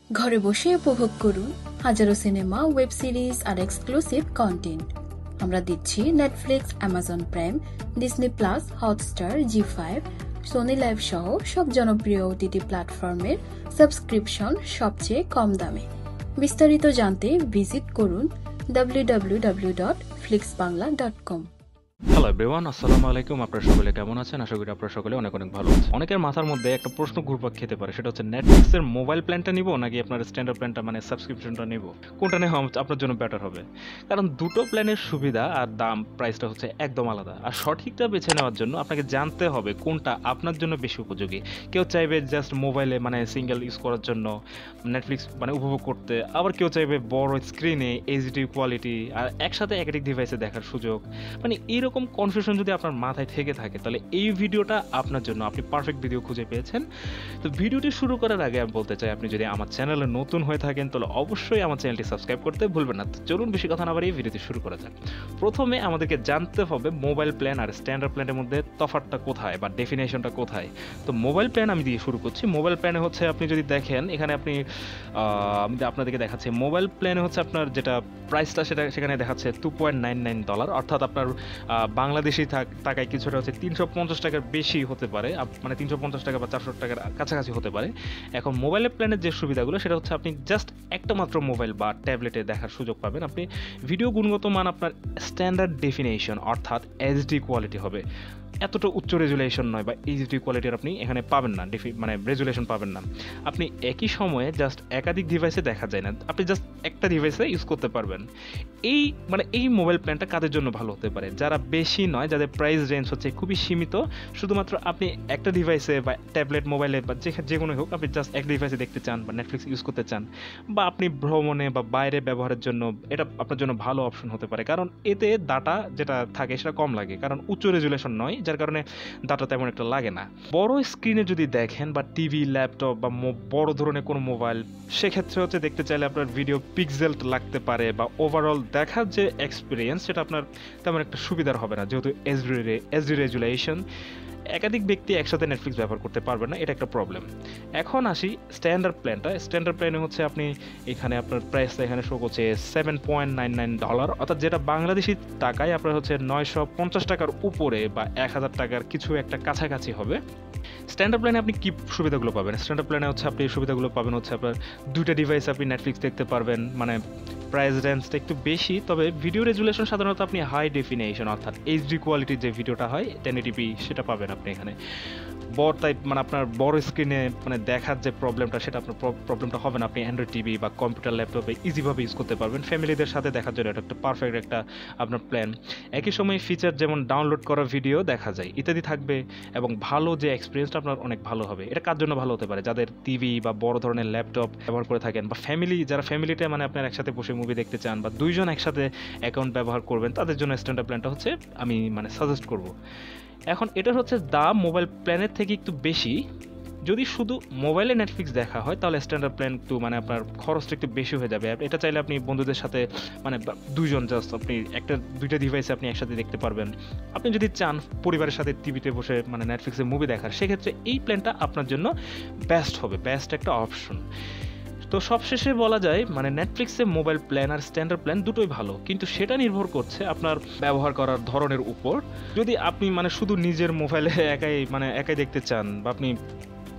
ঘরে বসে উপভোগ করুন হাজারো সিনেমা, ওয়েব সিরিজ আর এক্সক্লুসিভ কন্টেন্ট। আমরা দিচ্ছি Netflix, Amazon Prime, Disney plus, Hotstar, Zee five, Sony LIV সহ সব জনপ্রিয় ওটিটি প্ল্যাটফর্মের সাবস্ক্রিপশন সবচেয়ে কম দামে। বিস্তারিত জানতে ভিজিট করুন www.flixbangla.com। হ্যালো এভরিওয়ান, আসসালামু আলাইকুম। আপনারা সকলে কেমন আছেন? আশা করি আপনারা সকলে অনেক অনেক ভালো আছেন। অনেকের মাথার মধ্যে একটা প্রশ্ন ঘুরপাক খেতে পারে, সেটা হচ্ছে নেটফ্লিক্সের মোবাইল প্ল্যানটা নিব নাকি আপনার স্ট্যান্ডার্ড প্ল্যানটা মানে সাবস্ক্রিপশনটা নিব, কোনটা নেওয়া আপনার জন্য বেটার হবে? কারণ দুটো প্ল্যানের সুবিধা আর দাম, প্রাইসটা হচ্ছে একদম আলাদা। আর সঠিকটা বেছে নেওয়ার জন্য আপনাকে জানতে হবে কোনটা আপনার জন্য বেশি উপযোগী। কেউ চাইবে জাস্ট মোবাইলে মানে সিঙ্গেল ইউজ করার জন্য নেটফ্লিক্স মানে উপভোগ করতে, আবার কেউ চাইবে বড় স্ক্রিনে এইচডি কোয়ালিটি আর একসাথে একাধিক ডিভাইসে দেখার সুযোগ। মানে এরকম কনফিউশন যদি আপনার মাথায় থেকে থাকে তাহলে এই ভিডিওটা আপনার জন্য, আপনি পারফেক্ট ভিডিও খুঁজে পেয়েছেন। তো ভিডিওটি শুরু করার আগে আমি বলতে চাই, আপনি যদি আমার চ্যানেলে নতুন হয়ে থাকেন তাহলে অবশ্যই আমার চ্যানেলটি সাবস্ক্রাইব করতে ভুলবেন না। তো চলুন বেশি কথা না বাড়িয়ে ভিডিওটি শুরু করা যাক। প্রথমে আমাদেরকে জানতে হবে মোবাইল প্ল্যান আর স্ট্যান্ডার্ড প্ল্যানের মধ্যে তফাৎটা কোথায় বা ডেফিনেশনটা কোথায়। তো মোবাইল প্ল্যান আমি দিয়ে শুরু করছি। মোবাইল প্ল্যানে হচ্ছে আপনি যদি দেখেন এখানে আপনি আমি আপনাদেরকে দেখাচ্ছি, মোবাইল প্ল্যানে হচ্ছে আপনার যেটা প্রাইসটা সেটা সেখানে দেখাচ্ছে $2.99, অর্থাৎ আপনার বাংলাদেশি টাকায় কিছুটা হচ্ছে 350 টাকার বেশি হতে পারে, মানে 350 টাকা বা 400 টাকার কাছাকাছি হতে পারে। এখন মোবাইলের প্ল্যানের যে সুবিধাগুলো সেটা হচ্ছে আপনি জাস্ট একটা মাত্র মোবাইল বা ট্যাবলেটে দেখার সুযোগ পাবেন। আপনি ভিডিও গুণগত মান আপনার স্ট্যান্ডার্ড ডেফিনেশন অর্থাৎ এইচডি কোয়ালিটি হবে, এতটা উচ্চ রেজুলেশন নয় বা এইচডি কোয়ালিটির আপনি এখানে পাবেন না, মানে রেজুলেশন পাবেন না। আপনি একই সময়ে জাস্ট একাধিক ডিভাইসে দেখা যায় না, আপনি জাস্ট একটা ডিভাইসে ইউজ করতে পারবেন। এই মোবাইল প্ল্যানটা কাদের জন্য ভালো হতে পারে? যারা বেশি নয়, যাদের প্রাইস রেঞ্জ হচ্ছে খুবই সীমিত, শুধুমাত্র আপনি একটা ডিভাইসে বা ট্যাবলেট, মোবাইলে বা যে কোনো হোক, আপনি জাস্ট এক ডিভাইসে দেখতে চান বা নেটফ্লিক্স ইউজ করতে চান, বা আপনি ভ্রমণে বা বাইরে ব্যবহারের জন্য এটা আপনার জন্য ভালো অপশন হতে পারে। কারণ এতে ডাটা যেটা থাকে সেটা কম লাগে, কারণ উচ্চ রেজুলেশন নয়, যার কারণে ডাটা তেমন একটা লাগে না। বড় স্ক্রিনে যদি দেখেন বা টিভি, ল্যাপটপ বা বড় ধরনের কোনো মোবাইল, সেক্ষেত্রে হচ্ছে দেখতে চাইলে আপনার ভিডিও পিক্সেল লাগতে পারে বা ওভারঅল দেখার যে এক্সপিরিয়েন্স সেটা আপনার তেমন একটা সুবিধার হবে না, যেহেতু এইচডি রেজুলেশন। একাধিক ব্যক্তি একসাথে নেটফ্লিক্স ব্যবহার করতে পারবে না, এটা একটা প্রবলেম। এখন আসি স্ট্যান্ডার্ড প্ল্যানটা। স্ট্যান্ডার্ড প্ল্যানে হচ্ছে আপনি এখানে আপনার প্রাইসটা এখানে শো করছে $7.99, অর্থাৎ যেটা বাংলাদেশি টাকায় আপনার হচ্ছে 950 টাকার উপরে বা 1000 টাকার কিছু একটা কাছাকাছি হবে। স্ট্যান্ডার্ড প্ল্যানে আপনি কী সুবিধাগুলো পাবেন? স্ট্যান্ডার্ড প্ল্যানে হচ্ছে আপনি সুবিধাগুলো পাবেন হচ্ছে আপনার দুইটা ডিভাইসে আপনি নেটফ্লিক্স দেখতে পারবেন, মানে প্রাইস রেঞ্জটা একটু বেশি, তবে ভিডিও রেজুলেশন সাধারণত আপনি হাই ডেফিনেশন অর্থাৎ এইচডি কোয়ালিটির যে ভিডিওটা হয় 1080p সেটা পাবেন আপনি এখানে। বড় টাইপ মানে আপনার বড় স্ক্রিনে মানে দেখার যে প্রবলেমটা সেটা আপনার প্রবলেমটা হবে না, আপনি অ্যান্ড্রয়েড টিভি বা কম্পিউটার, ল্যাপটপে ইজিভাবে ইউজ করতে পারবেন। ফ্যামিলিদের সাথে দেখার জন্য এটা একটা পারফেক্ট একটা আপনার প্ল্যান। একই সময় ফিচার যেমন ডাউনলোড করা ভিডিও দেখা যায় ইত্যাদি থাকবে, এবং ভালো যে এক্সপিরিয়েন্সটা আপনার অনেক ভালো হবে। এটা কার জন্য ভালো হতে পারে? যাদের টিভি বা বড় ধরনের ল্যাপটপ ব্যবহার করে থাকেন, বা যারা ফ্যামিলিতে মানে আপনার একসাথে বসে মুভি দেখতে চান বা দুইজন একসাথে অ্যাকাউন্ট ব্যবহার করবেন, তাদের জন্য স্ট্যান্ডার্ড প্ল্যানটা হচ্ছে আমি মানে সাজেস্ট করব। এখন এটা হচ্ছে দাম মোবাইল প্ল্যানের থেকে একটু বেশি। যদি শুধু মোবাইলে নেটফ্লিক্স দেখা হয় তাহলে স্ট্যান্ডার্ড প্ল্যান একটু মানে আপনার খরচটা একটু বেশি হয়ে যাবে। এটা চাইলে আপনি বন্ধুদের সাথে মানে দুইজন জাস্ট আপনি দুইটা ডিভাইসে আপনি একসাথে দেখতে পারবেন। আপনি যদি চান পরিবারের সাথে টিভিতে বসে মানে নেটফ্লিক্সে মুভি দেখার, সেক্ষেত্রে এই প্ল্যানটা আপনার জন্য বেস্ট হবে, বেস্ট একটা অপশন। তো সবশেষে বলা যায় মানে নেটফ্লিক্সে মোবাইল প্ল্যান আর স্ট্যান্ডার্ড প্ল্যান দুটোই ভালো, কিন্তু সেটা নির্ভর করছে আপনার ব্যবহার করার ধরনের উপর। যদি আপনি মানে শুধু নিজের মোবাইলে একাই দেখতে চান, বা আপনি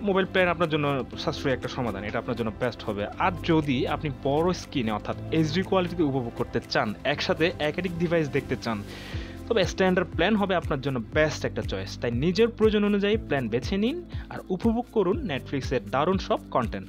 মোবাইল প্ল্যান আপনার জন্য সাশ্রয়ী একটা সমাধান, এটা আপনার জন্য বেস্ট হবে। আর যদি আপনি বড় স্ক্রিনে অর্থাৎ এইচডি কোয়ালিটিতে উপভোগ করতে চান, একসাথে একাধিক ডিভাইস দেখতে চান, তবে স্ট্যান্ডার্ড প্ল্যান হবে আপনার জন্য বেস্ট একটা চয়েস। তাই নিজের প্রয়োজন অনুযায়ী প্ল্যান বেছে নিন আর উপভোগ করুন নেটফ্লিক্সের দারুণ সব কন্টেন্ট।